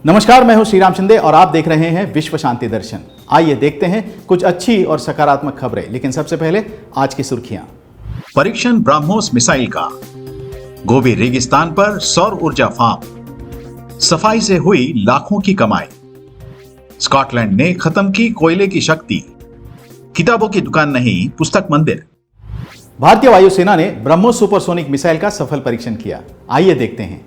नमस्कार, मैं हूं श्रीराम शिंदे और आप देख रहे हैं विश्व शांति दर्शन। आइए देखते हैं कुछ अच्छी और सकारात्मक खबरें, लेकिन सबसे पहले आज की सुर्खियां। परीक्षण ब्रह्मोस मिसाइल का, गोबी रेगिस्तान पर सौर ऊर्जा फार्म, सफाई से हुई लाखों की कमाई, स्कॉटलैंड ने खत्म की कोयले की शक्ति, किताबों की दुकान नहीं पुस्तक मंदिर। भारतीय वायुसेना ने ब्रह्मोस सुपरसोनिक मिसाइल का सफल परीक्षण किया। आइए देखते हैं।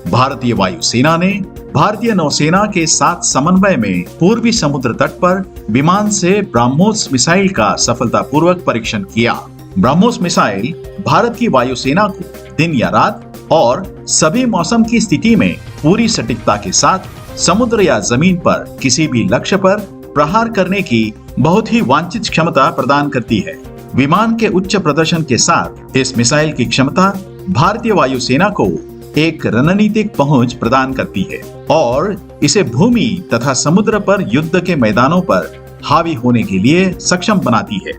भारतीय वायुसेना ने भारतीय नौसेना के साथ समन्वय में पूर्वी समुद्र तट पर विमान से ब्रह्मोस मिसाइल का सफलतापूर्वक परीक्षण किया। ब्रह्मोस मिसाइल भारत की वायुसेना को दिन या रात और सभी मौसम की स्थिति में पूरी सटीकता के साथ समुद्र या जमीन पर किसी भी लक्ष्य पर प्रहार करने की बहुत ही वांछित क्षमता प्रदान करती है। विमान के उच्च प्रदर्शन के साथ इस मिसाइल की क्षमता भारतीय वायुसेना को एक रणनीतिक पहुंच प्रदान करती है और इसे भूमि तथा समुद्र पर युद्ध के मैदानों पर हावी होने के लिए सक्षम बनाती है।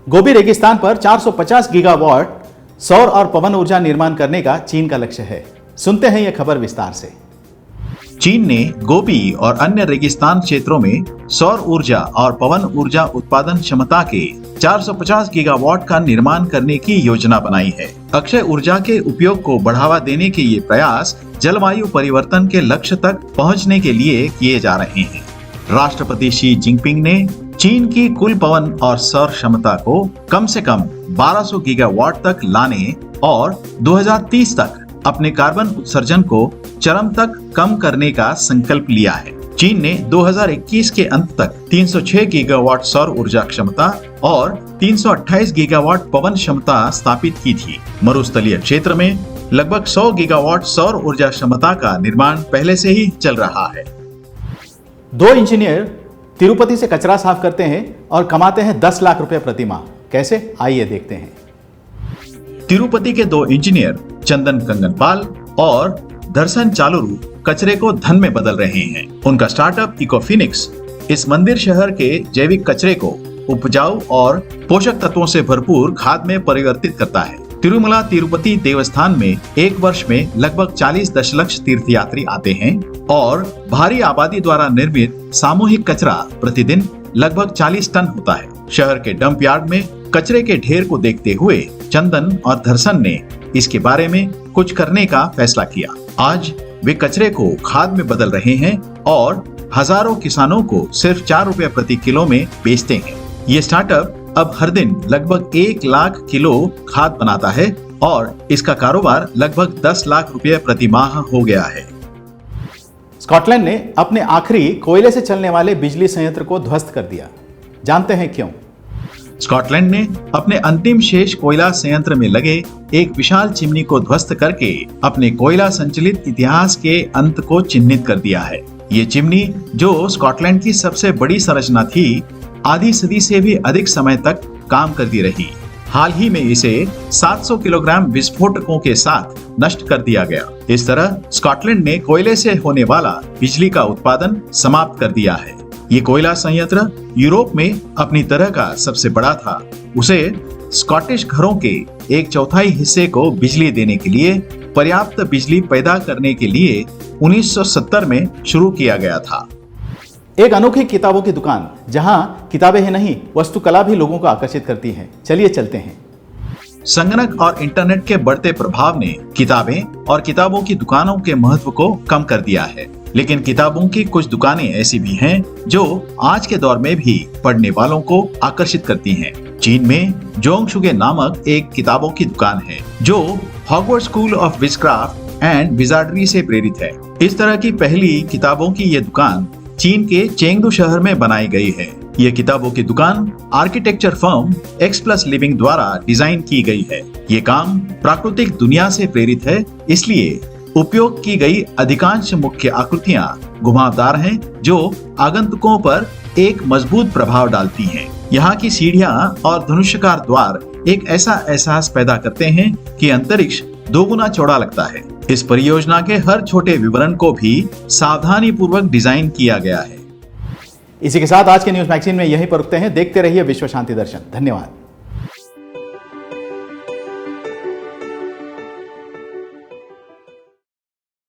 गोबी रेगिस्तान पर 450 गीगावाट सौर और पवन ऊर्जा निर्माण करने का चीन का लक्ष्य है। सुनते हैं यह खबर विस्तार से। चीन ने गोबी और अन्य रेगिस्तान क्षेत्रों में सौर ऊर्जा और पवन ऊर्जा उत्पादन क्षमता के 450 गीगावाट का निर्माण करने की योजना बनाई है। अक्षय ऊर्जा के उपयोग को बढ़ावा देने के ये प्रयास जलवायु परिवर्तन के लक्ष्य तक पहुंचने के लिए किए जा रहे हैं। राष्ट्रपति शी जिनपिंग ने चीन की कुल पवन और सौर क्षमता को कम से कम 1200 गीगावाट तक लाने और 2030 तक अपने कार्बन उत्सर्जन को चरम तक कम करने का संकल्प लिया है। चीन ने 2021 के अंत तक 306 गीगावाट सौर ऊर्जा क्षमता और 328 गीगावाट पवन क्षमता स्थापित की थी। मरुस्थलीय क्षेत्र में लगभग 100 गीगावाट सौर ऊर्जा क्षमता का निर्माण पहले से ही चल रहा है। 2 इंजीनियर तिरुपति से कचरा साफ करते हैं और कमाते हैं 10 लाख रुपए प्रति माह। कैसे, आइए देखते हैं। तिरुपति के 2 इंजीनियर चंदन कंगनपाल और दर्शन चालुरू कचरे को धन में बदल रहे हैं। उनका स्टार्टअप इकोफिनिक्स इस मंदिर शहर के जैविक कचरे को उपजाऊ और पोषक तत्वों से भरपूर खाद में परिवर्तित करता है। तिरुमला तिरुपति देवस्थान में एक वर्ष में लगभग 40 दशलक्ष तीर्थयात्री आते हैं और भारी आबादी द्वारा निर्मित सामूहिक कचरा प्रतिदिन लगभग 40 टन होता है। शहर के डंप यार्ड में कचरे के ढेर को देखते हुए चंदन और दर्शन ने इसके बारे में कुछ करने का फैसला किया। आज वे कचरे को खाद में बदल रहे हैं और हजारों किसानों को सिर्फ 4 रुपए प्रति किलो में बेचते हैं। ये स्टार्टअप अब हर दिन लगभग 1 लाख किलो खाद बनाता है और इसका कारोबार लगभग 10 लाख रुपए प्रति माह हो गया है। स्कॉटलैंड ने अपने आखिरी कोयले से चलने वाले बिजली संयंत्र को ध्वस्त कर दिया। जानते हैं क्यों। स्कॉटलैंड ने अपने अंतिम शेष कोयला संयंत्र में लगे एक विशाल चिमनी को ध्वस्त करके अपने कोयला संचालित इतिहास के अंत को चिन्हित कर दिया है। ये चिमनी, जो स्कॉटलैंड की सबसे बड़ी संरचना थी, आधी सदी से भी अधिक समय तक काम करती रही। हाल ही में इसे 700 किलोग्राम विस्फोटकों के साथ नष्ट कर दिया गया। इस तरह स्कॉटलैंड ने कोयले से होने वाला बिजली का उत्पादन समाप्त कर दिया है। ये कोयला संयंत्र यूरोप में अपनी तरह का सबसे बड़ा था। उसे स्कॉटिश घरों के 1/4 हिस्से को बिजली देने के लिए पर्याप्त बिजली पैदा करने के लिए 1970 में शुरू किया गया था। एक अनोखी किताबों की दुकान, जहां किताबें ही नहीं वस्तुकला भी लोगों को आकर्षित करती है। चलिए चलते हैं। संगणक और इंटरनेट के बढ़ते प्रभाव ने किताबें और किताबों की दुकानों के महत्व को कम कर दिया है, लेकिन किताबों की कुछ दुकानें ऐसी भी हैं जो आज के दौर में भी पढ़ने वालों को आकर्षित करती हैं। चीन में जोंगशुगे नामक एक किताबों की दुकान है जो Hogwarts School of Witchcraft and Wizardry से प्रेरित है। इस तरह की पहली किताबों की ये दुकान चीन के चेंगडू शहर में बनाई गई है। ये किताबों की दुकान आर्किटेक्चर फर्म X+ लिविंग द्वारा डिजाइन की गई है। ये काम प्राकृतिक दुनिया से प्रेरित है, इसलिए उपयोग की गई अधिकांश मुख्य आकृतियां घुमावदार हैं, जो आगंतुकों पर एक मजबूत प्रभाव डालती हैं। यहाँ की सीढ़ियां और धनुष्यकार द्वार एक ऐसा एहसास पैदा करते हैं कि अंतरिक्ष 2 गुना चौड़ा लगता है। इस परियोजना के हर छोटे विवरण को भी सावधानी पूर्वक डिजाइन किया गया है। इसी के साथ आज के न्यूज मैगजीन में यहीं पर रुकते हैं। देखते रहिए विश्व शांति दर्शन। धन्यवाद।